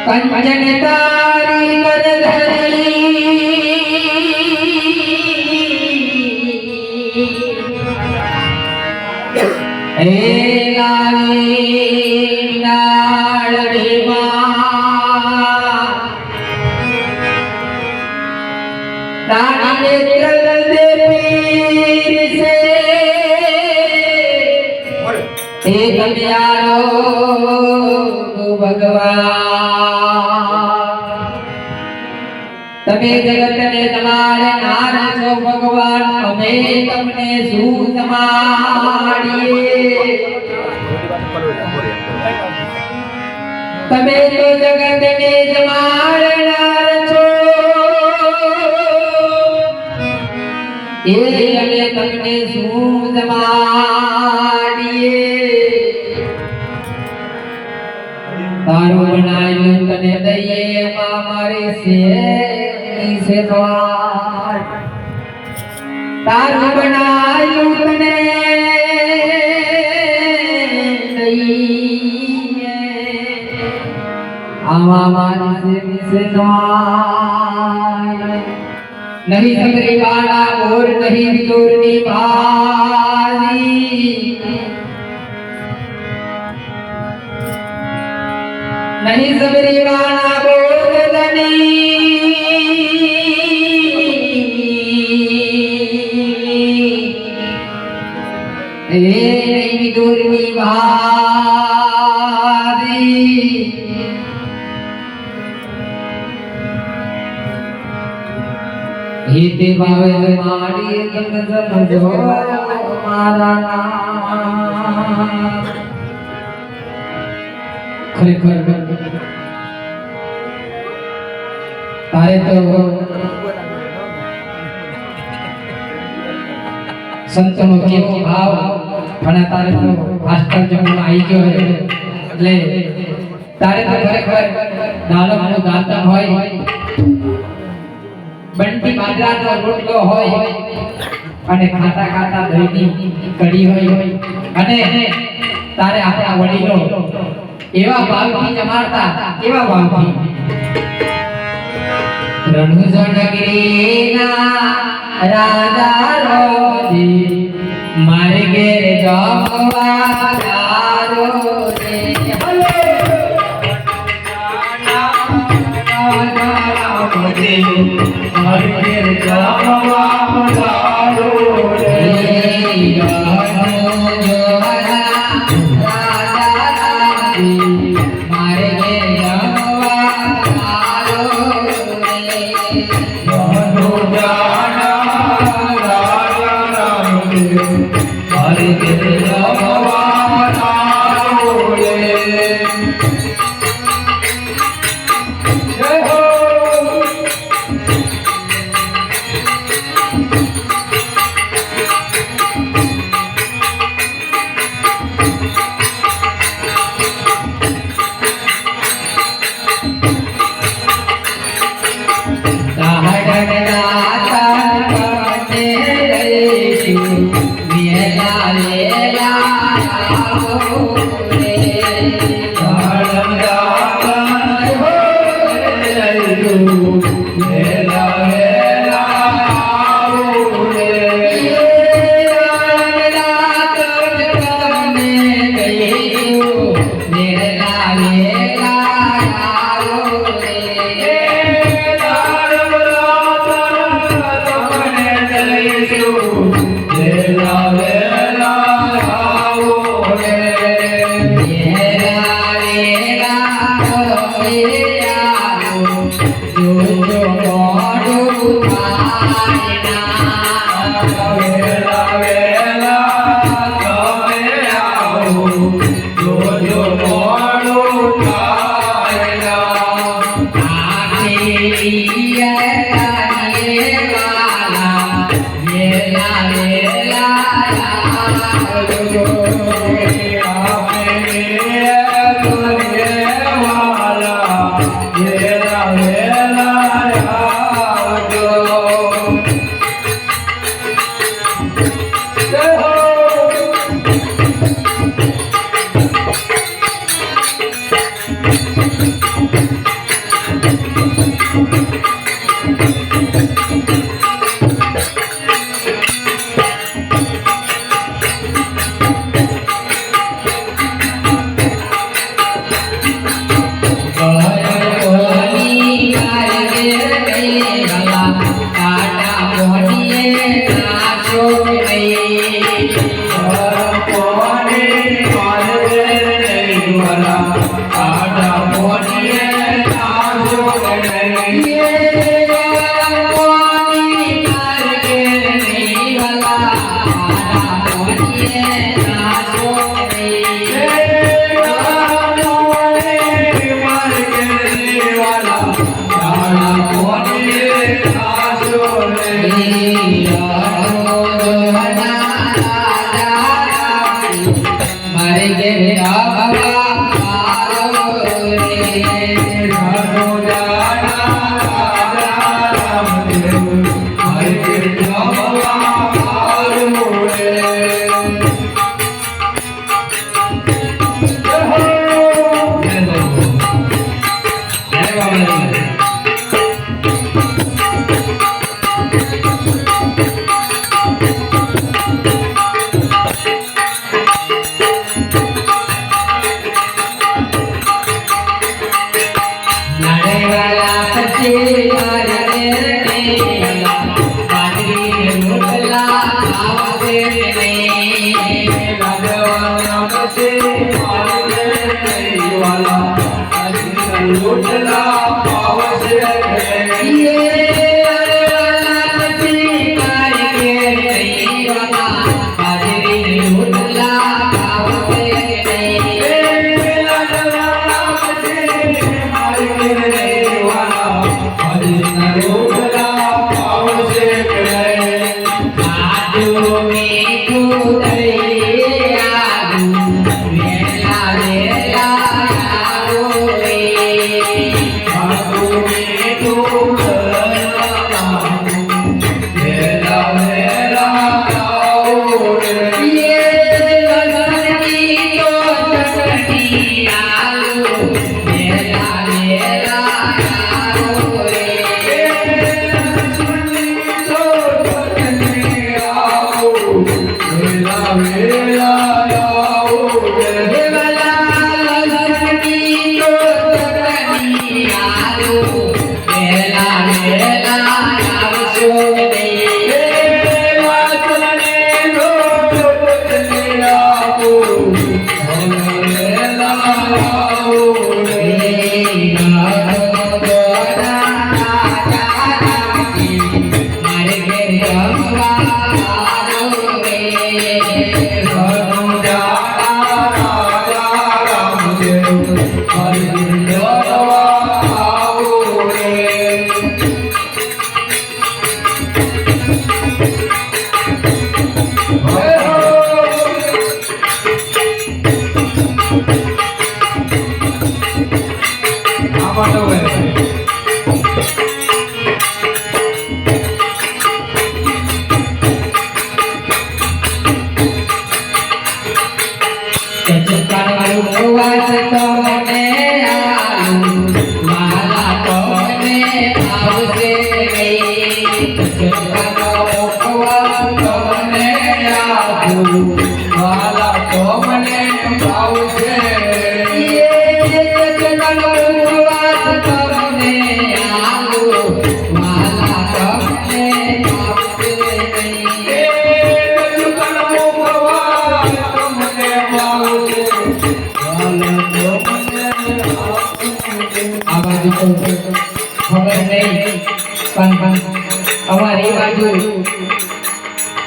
कंचन तारी कर धरी नाड़ रानी ने पीर से एक प्यारो भगवान तमे जगत ने તમારે નાર છો ભગવાન અમે તમને શું સમાડીએ તમે તો જગત ને જમાડનાર છો એ અમે તમને શું સમાડીએ તારું બનાવ્યું તને દઈએ મારે से द्वार तारू बनायु तने आवा मानी से द्वार नहीं सबरी वाला और नहीं दूरनी भारी नहीं सबरी वाला बोल दनी नहीं दूरनी भारी हिते भावे मारी तम समझो मारा नाम खरेखर तारे तो संतों के भाव પણ તારે તો માસ્ટર જમવા આવી ગયો એટલે તારે તો ખરેખર દાલમનો દાંતન હોય બંટી બાજરાનો રોટલો હોય અને ખાતા ખાતા દહીંની કઢી હોય અને તારે આપણા વડીલો એવા ભાવથી જમાડતા એવા ભાવથી રણુજનગીરીના રાજા રોજી મારે ઘેર જમવા તારો રે હલો મારે ઘેર જમવા તારો રે મારે ઘેર જમવા તારો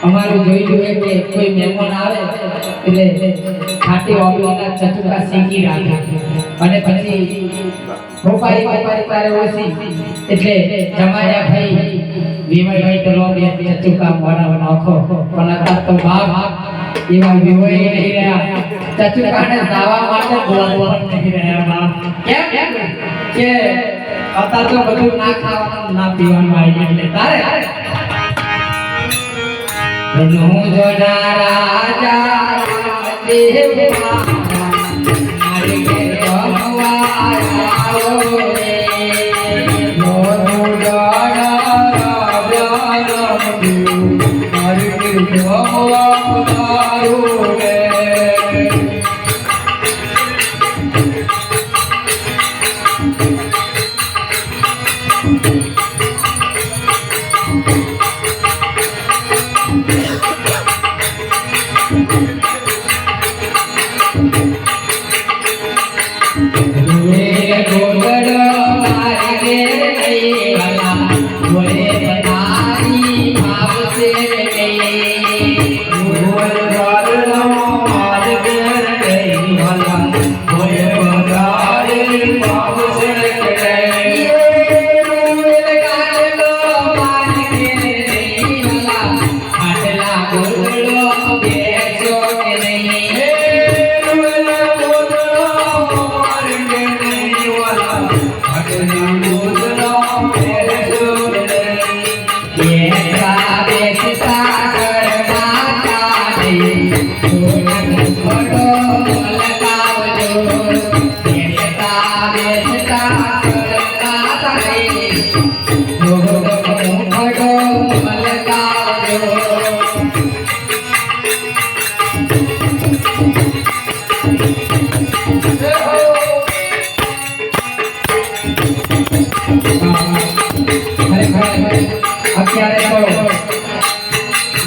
અમારું જોઈ જોઈએ કે કોઈ મહેમાન આવે એટલે ખાટી ઓબલીના ચચુકા શેકી રાખે અને પછી ભોપારી તારે ઓછી એટલે જમાયા ભાઈ વિવાય તો લો બે ચચુકા મોડા નાખો પણ અત્યારે તો બાપ એવા વિવાય નહીં રહ્યા ચચુકાને દાવા માટે બોલવા નહીં રહ્યા બાપ કેમ કે અત્યારે તો બધું ના ખાવાનું ના પીવાનું આવી એટલે તારે નું જોડા રાજા દેવ મારે કે ભગવાન રે નું જોડા રાજા મારે કે ભગવાન રે Yeah.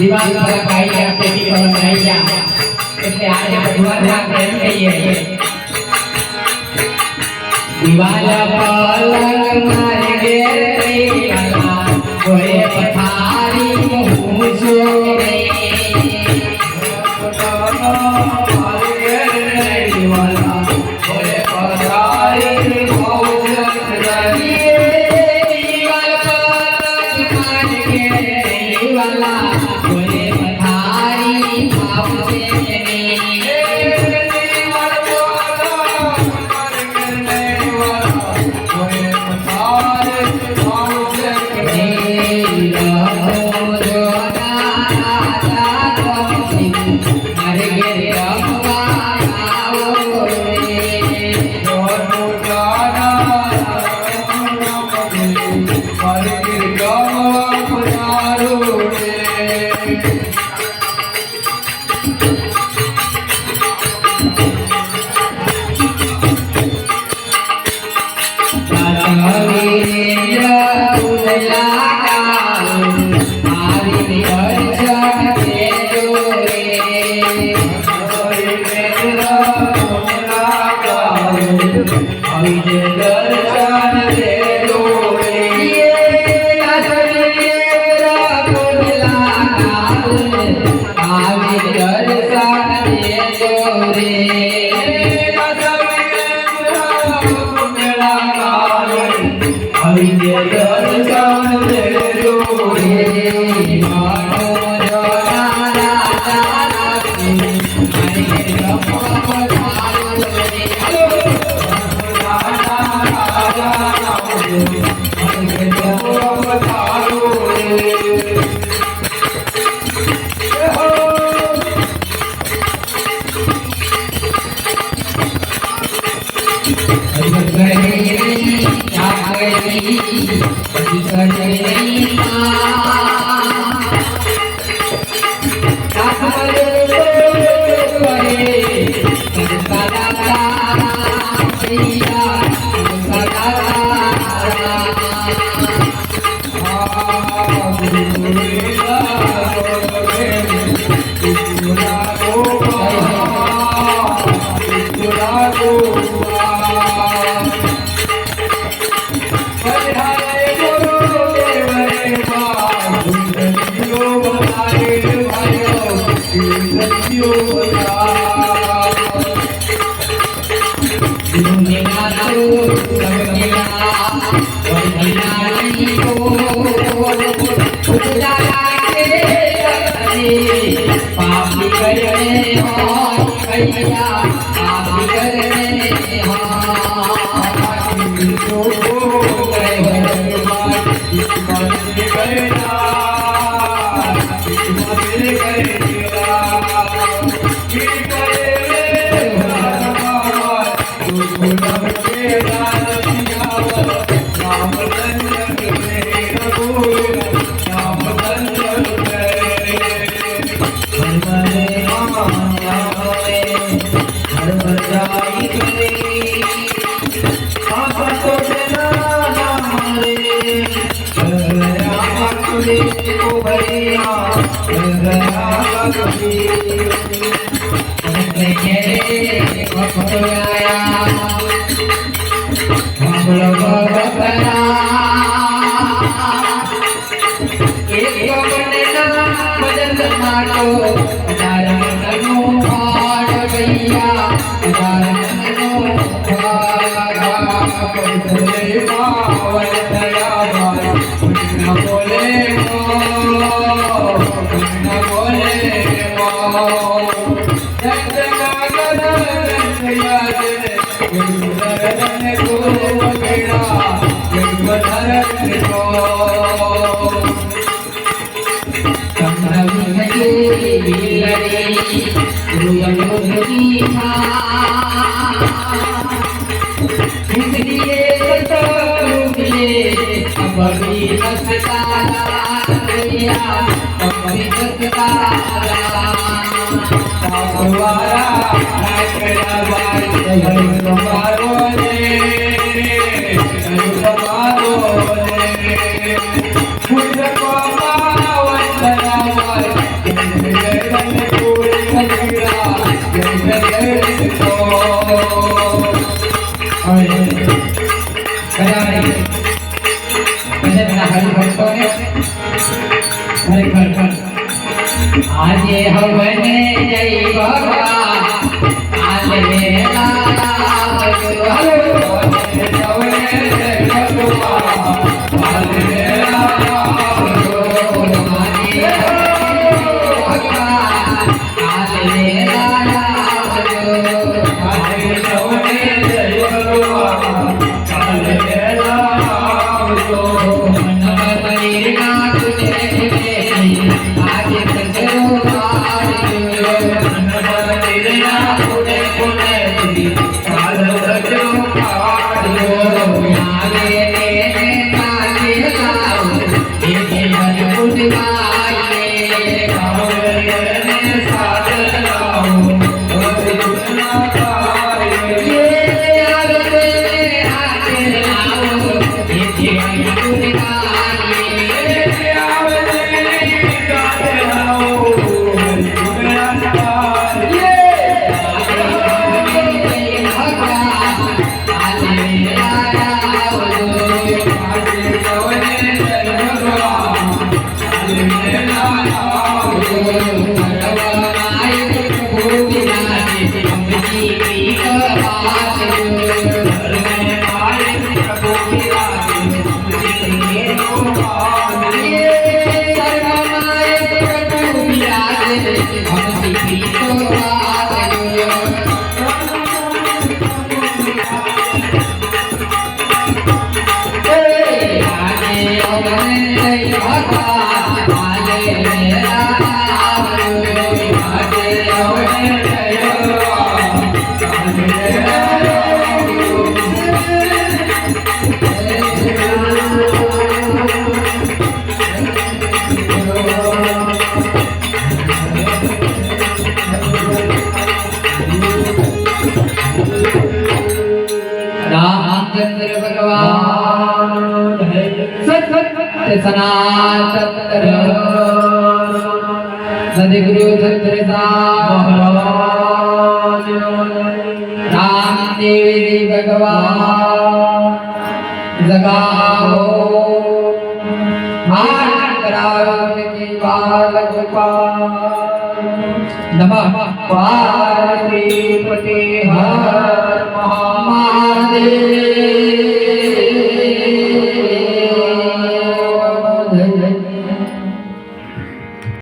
દિવાલ પર કાઈ ગયા પેટી પર કાઈ ગયા એટલે આજે ભગવાન ના પ્રેમ કહીએ દિવાલ પલંગ મારે ઘેર રેલા કોઈ પથારી હું સોરે મારે ઘેર રેલા કોઈ પથારી હું સોરે एक માટો અજારનનો ભાડ ભૈયા અજારનનો ભાડ બોલે પાવન થયા ભાઈ ન બોલે ન બોલે આજે હવને જય ભગવાન આજે रामचंद्र भगवान सत्य सनातन सदगुरु छत्रसा रामदेव भगवान जगाओ मान कराओ की बालक नमः पार्वती पते